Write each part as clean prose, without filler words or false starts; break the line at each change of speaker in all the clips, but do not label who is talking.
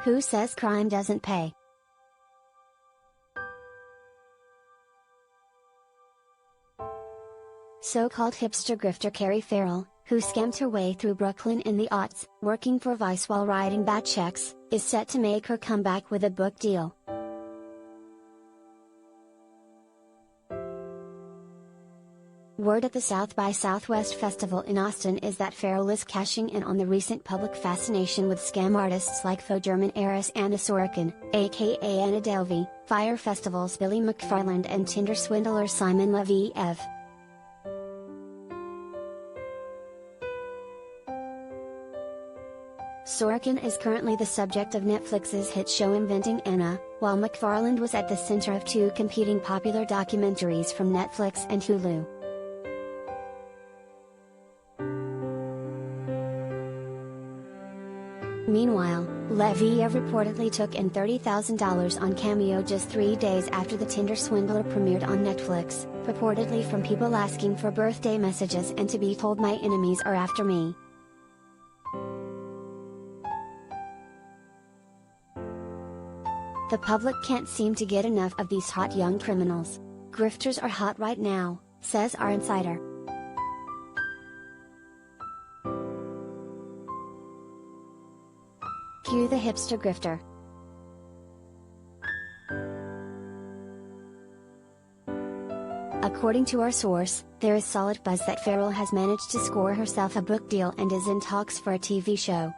Who says crime doesn't pay? So-called hipster grifter Kari Ferrell, who scammed her way through Brooklyn in the aughts, working for Vice while writing bad checks, is set to make her comeback with a book deal. Word at the South by Southwest Festival in Austin is that Ferrell is cashing in on the recent public fascination with scam artists like faux German heiress Anna Sorokin, aka Anna Delvey, Fyre Festival's Billy McFarland and Tinder Swindler Simon Leviev. Sorokin is currently the subject of Netflix's hit show Inventing Anna, while McFarland was at the center of two competing popular documentaries from Netflix and Hulu. Meanwhile, Leviev reportedly took in $30,000 on Cameo just 3 days after the Tinder Swindler premiered on Netflix, purportedly from people asking for birthday messages and to be told my enemies are after me. The public can't seem to get enough of these hot young criminals. Grifters are hot right now, says our insider. Cue the hipster grifter. According to our source, there is solid buzz that Ferrell has managed to score herself a book deal and is in talks for a TV show.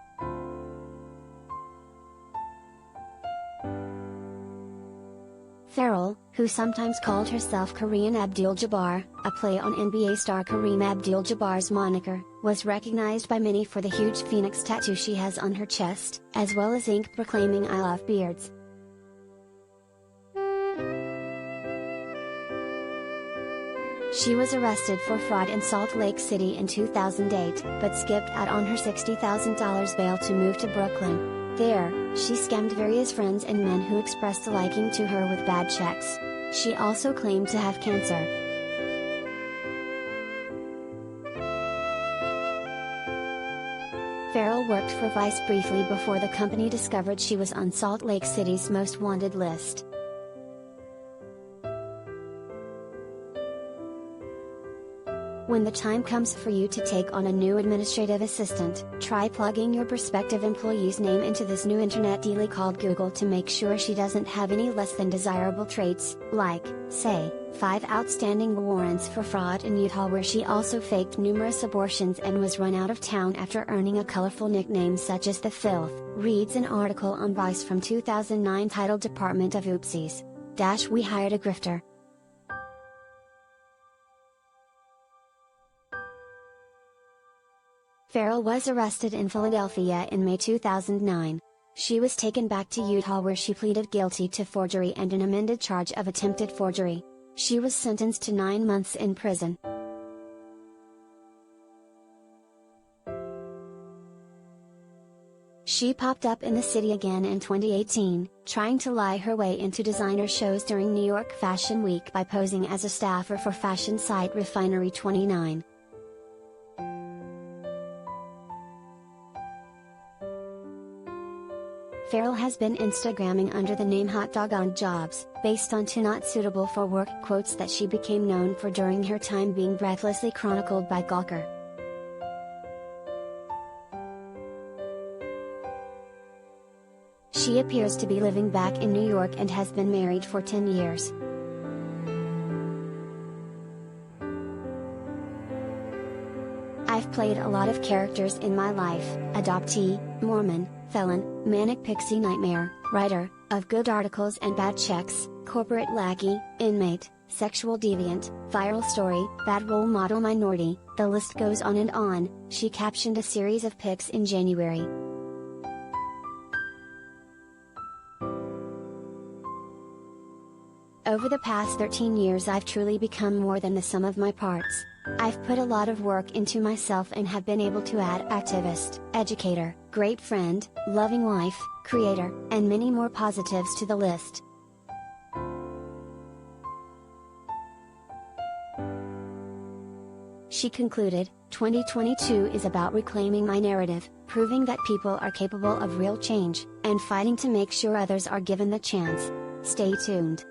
Ferrell, who sometimes called herself Kareem Abdul-Jabbar, a play on NBA star Kareem Abdul-Jabbar's moniker, was recognized by many for the huge phoenix tattoo she has on her chest, as well as ink proclaiming "I love beards." She was arrested for fraud in Salt Lake City in 2008, but skipped out on her $60,000 bail to move to Brooklyn. There, she scammed various friends and men who expressed a liking to her with bad checks. She also claimed to have cancer. Ferrell worked for Vice briefly before the company discovered she was on Salt Lake City's most wanted list. When the time comes for you to take on a new administrative assistant, try plugging your prospective employee's name into this new internet dealie called Google to make sure she doesn't have any less than desirable traits, like, say, 5 outstanding warrants for fraud in Utah, where she also faked numerous abortions and was run out of town after earning a colorful nickname such as the Filth, reads an article on Vice from 2009 titled Department of Oopsies. We hired a grifter. Ferrell was arrested in Philadelphia in May 2009. She was taken back to Utah where she pleaded guilty to forgery and an amended charge of attempted forgery. She was sentenced to 9 months in prison. She popped up in the city again in 2018, trying to lie her way into designer shows during New York Fashion Week by posing as a staffer for fashion site Refinery 29. Ferrell has been Instagramming under the name Hot Doggone Jobs, based on two not suitable for work quotes that she became known for during her time being breathlessly chronicled by Gawker. She appears to be living back in New York and has been married for 10 years. I've played a lot of characters in my life: adoptee, Mormon, felon, manic pixie nightmare, writer of good articles and bad checks, corporate lackey, inmate, sexual deviant, viral story, bad role model minority, the list goes on and on, she captioned a series of pics in January. Over the past 13 years I've truly become more than the sum of my parts. I've put a lot of work into myself and have been able to add activist, educator, great friend, loving wife, creator, and many more positives to the list. She concluded, "2022 is about reclaiming my narrative, proving that people are capable of real change, and fighting to make sure others are given the chance. Stay tuned."